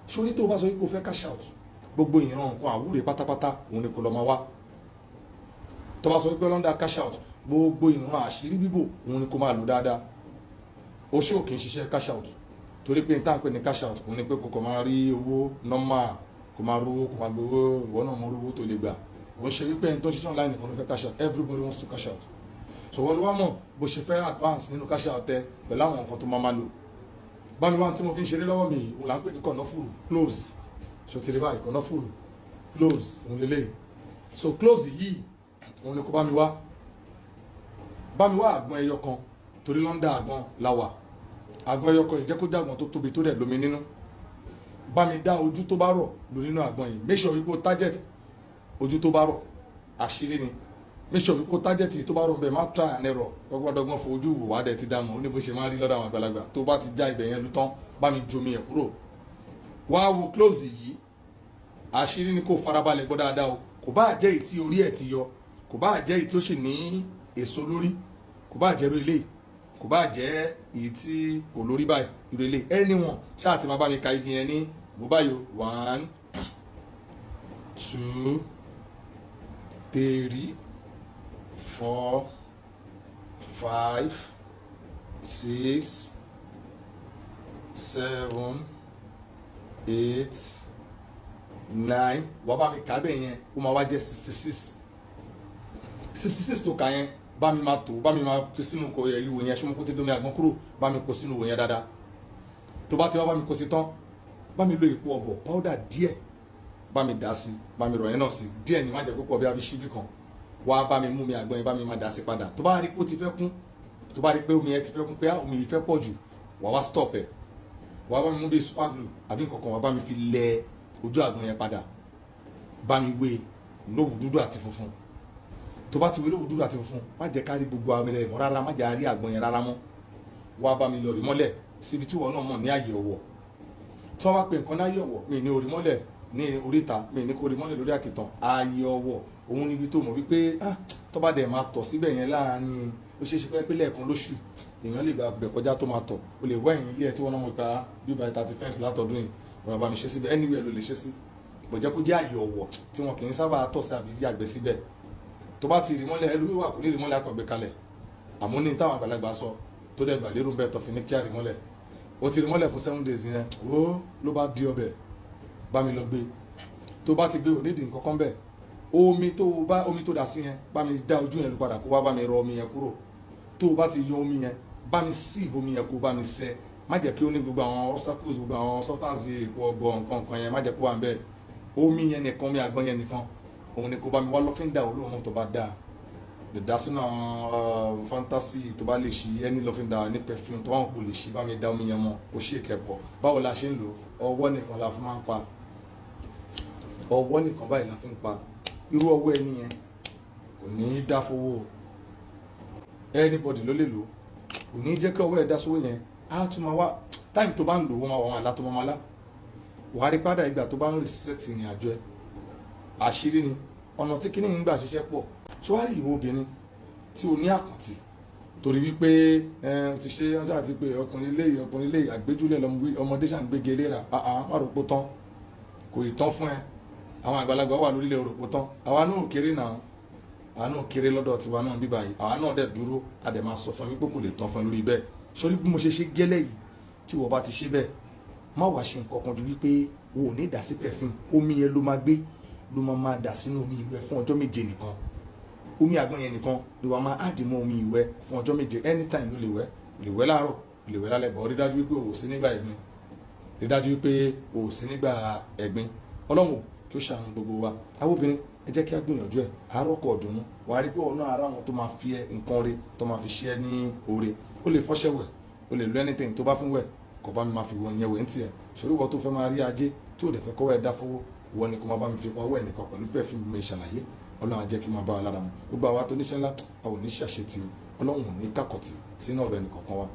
sórí tó bá sọ pé o fẹ́ cash out gbogbo ìran nǹkan àwúre pátápátá òun ni kò lọ máa wá. tó bá sọ pé lọ́ndà cash out gbogbo ìran àṣírí bíbò òun ni kò máa lò dáadáa. o ṣé ò kì í ṣiṣẹ́ cash out torí pé n tá à ń pè ní cash out òun ni pé kò kàn máa rí owó normal kò máa rówó kò máa gbowó ìwọ náà mọ owó tó lè gbà. o ṣe wípé ẹni tó ń ṣiṣẹ́ online nìkan ló fẹ́ cash out, everybody wants to cash out. so wọ́n ló wá mọ̀ bó ṣe fẹ́ advance nínú cash out tẹ pẹ̀lú àwọn nǹkan tó máa lò. bámi wá tí mo fi ń ṣeré lọ́wọ́ mi òun là ń pè ní kọ̀nọ́fùrù close ṣòtìrì báyìí kọ̀nọ́fùrù close òun lélẹ̀. so close yìí òun ni kò bá mi wá àgbọn ẹyọ kan torí lọ́ndà àgbọn la wà. àgbọn ẹyọ kan ìjẹ́ kó jẹ́ àgbọn tó tóbi tó dẹ̀ lómi nínú. bá mi dá ojú tó bá rọ̀ lórí nínú àgbọn yìí make sure wípé target ojú tó bá rọ̀ àṣírí ni make sure wípé target tó bá rọ̀ bẹ́ẹ̀ má try and error gbọ́dọ̀gbọ́n fo ojú wò wá dẹ̀ ti dààmú ó ní bó ṣe máa rí lọ́dọ̀ àwọn àgbàlagbà tó bá ti já ibẹ̀ yẹn lu tán bá mi jomi ẹ̀ kúrò. wá wo close yìí àṣírí ni kò farabalẹ̀ gbọ́ dáadáa o kò bá jẹ́ èyí tí orí ẹ̀ ti yọ kò bá jẹ́ èyí tí ó sì ní èso lórí kò bá jẹ́ relé kò bá jẹ́ èyí tí kò lórí báyìí relé anyone ṣáà ti máa bá mi ka igi yẹn ní mo báyìí 1 2 3 4 5 6 7 8 9 wàá bá mi kà bẹ́ẹ̀ yẹn ó máa wá jẹ́ 66 tó kà yẹn bá mi máa tó bá mi máa fi sínú ìwò yẹn ṣùgbọ́n kó ti domi àgbọn kúrò bá mi kó sínú ìwò yẹn dáadáa. tó bá ti wá bá mi kó sí tán bá mi lo èpo ọ̀bọ̀ powder díẹ̀ bá mi dà sí bá mi rọ̀ yẹn náà sí díẹ̀ ní má jẹ́ púpọ̀ bí a fi ṣíbí kan wá bá mi mú mi àgbọn yẹn bá mi máa dà sí padà. tó bá rí pé ó ti fẹ́ kún tó bá rí pé omi yẹn ti fẹ́ kún pé omi yìí fẹ́ pọ̀ jù wà wá stop ẹ̀ wà bá mi mú bí super glue àbí nǹkan kan wà bá mi fi lẹ ojú àgbọn yẹn padà bá mi wé lówù dúdú àti funfun. tó bá ti wé lówù dúdú àti funfun má jẹ́ ká rí gbogbo àwọn ẹlẹ́rìí mọ́ rárá má jẹ́ àárí àgbọn yẹn rárá mọ́ wá bá mi lọ rí mọ́lẹ̀ síbi tí wọn náà mọ̀ ní àyè ọ̀wọ̀. tí wọ́n bá pe nǹkan láyé ọ̀wọ̀ mi ní orí mọ́lẹ̀ ní oríta mi ní kó rí mọ́lẹ̀ lórí àkìtàn àyè ọ̀wọ̀ òun níbi tó mọ̀ wípé tó bá dẹ̀ máa tọ̀ síbẹ̀ yẹn láàárín ó ṣeé ṣe pé lẹ́ẹ̀kan lóṣù èèyàn lè gba bẹ̀ kọjá tó máa tọ̀ o lè wá ẹ̀yìn ilé ẹ̀ tí wọ́n náà mọ̀ gba bíbá ìta ti fẹ́ǹsì látọdún yìí wọ́n bá mi ṣe síbẹ̀ anywhere ló lè ṣe sí bọ̀jẹ́ kó jẹ́ àyè ọ̀wọ̀ tí wọn kì í sábà tọ̀ sí àbí yàgbẹ́ síbẹ̀. tó bá ti rí mọ́lẹ̀ ẹlòmíwà kò ní rí mọ́lẹ̀ àkọ́gbé kalẹ̀ àmọ́ ní táwọn àgbàlagbà sọ tó dẹ̀ gbà lérò bẹ́ẹ̀ tó fi ní kí á rí mọ́lẹ̀ o ti rí mọ́lẹ̀ fún 7 days yẹn ó ló bá di ọbẹ̀ bá mi lọ gbé tó bá ti gbé ò nídìí nǹkan kan bẹ́ẹ̀ omi tó dà sí yẹn bá mi dá ojú yẹn lù padà kó wá bá mi rọ omi yẹn kúrò tó bá ti yọ omi yẹn bá mi sieve omi yẹn kó bá mi sẹ́ má jẹ́ kí ó ní gbogbo àwọn obstacles gbogbo àwọn substances èkó ọgbọ nǹkan yẹn má jẹ́ kó wà ń bẹ́ẹ̀ omi yẹn nìkan omi àgbọn yẹn nìkan òun ni kó bá mi wá lọ́fíńdà olóòórùn tó bá dáa lè dá sínú àwọn fantasy tó bá lè ṣí ẹni lọ́fíńdà ní perfume tó bá wọn kò lè ṣí bá mi dá omi yẹn mọ́ kó ṣe ìkẹ́pọ̀ báwo la ṣe ń lò ọwọ́ nìkan la fi máa ń pa ọwọ́ nìkan báyìí la fi ń pa irú ọwọ́ ẹni yẹn kò ní í dá fowó anybody ló lè lò kò ní í jẹ́ kí ọwọ́ ẹ̀ dá sówó yẹn á tún máa wá táìmù tó bá ń lò wọ́n máa wà wọn àlá tó máa lá wàá rí padà ìgbà tó bá ń rìsẹ́ẹ̀tì ìrìn àjò ẹ̀ àṣírí ni ọ̀nà tí kíní ń gbà ṣiṣẹ́ pọ̀ ṣọwárí ìwọ obìnrin tí o ní àkàntì torí wípé ti ṣe ọjọ́ àti pé ọkùnrin ilé àgbéjúlẹ̀ ọmọdé ṣàǹgbége léra má rò pó tán kò ì tán fún ẹ àwọn àgbàlagbà wà lórílẹ̀ òròpó tán àwa náà kéré náà àwa náà kéré lọ́dọ̀ tiwa náà bíbá yìí àwa náà dẹ̀ dúró a dẹ̀ máa sọ fún mi pé kò lè tán fún ẹ lórí bẹ́ẹ̀ sórí bí mo ṣe ṣe gẹ́lẹ́ yìí tí wọ́n bá ti ṣe bẹ́ẹ̀ má wàá ṣe nǹkan kan ju wípé o ò ní dà sí perfume omi yẹn ló máa gbé ló máa dà sínú omi ìwẹ̀ fún ọjọ́ 7 nìkan omi àgbọn yẹn nìkan ló wà máa áàdì mọ́ omi ìwẹ̀ fún ọjọ́ 7 anytime ló lè wẹ̀ láàárọ̀ lè wẹ̀ lálẹ́ bọ̀ rí dájú wípé o ò sí nígbà ẹ̀gbin rí dájú wípé o ò sí nígbà ẹ̀gbin Ọlọ́run kí ó ṣàánú gbogbo wa àwọn obìnrin ẹ jẹ́ kí á gbìyànjú ẹ̀ àárọ̀kọ̀ ọ̀dùnnú wàá rí pé ọ̀nà ara wọn tó máa fi nǹkan re tó máa fi ṣe ẹ́ ní oore ó lè fọ́ṣẹ́ wẹ̀ ó lè lo anything tó bá fún wẹ̀ kò bá mi máa fi wọ ìyẹn wẹ̀ ń tiẹ̀ ṣòro ìwọ tó fẹ́ máa rí ajé tí ò dẹ̀ fẹ́ kọ́wọ́ ẹ̀ dá fowó ìwọ ni kò máa bá mi fi pa owó ẹ̀ nìkan pẹ̀lú perfume mi ṣàlàyé Ọlọ́run á jẹ́ kí n máa bá wa lára mu gbogbo àwa tó níṣẹ́ ńlá àwọn oníṣẹ́ àṣetì Ọlọ́run ò ní kàkọ̀tì sínú ọ̀rọ̀ ẹnì kọ̀ọ̀kan wa.